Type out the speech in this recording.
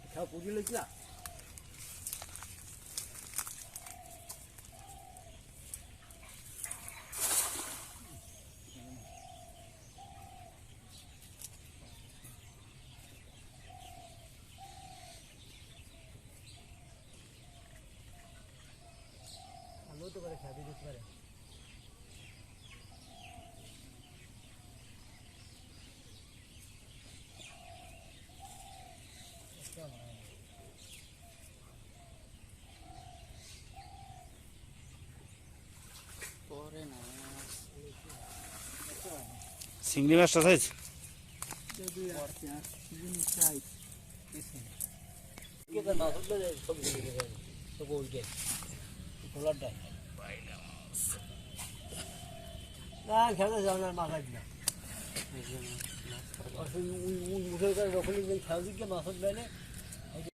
খেয়া পুজি লইছি না আমিও তো করে খেয়া দিতে পারে চিংড়ি মাছটা চাইছ খেতে যাও না মাছ না মুখের করে রকলি খেয়াল দিকে মাছ বেলে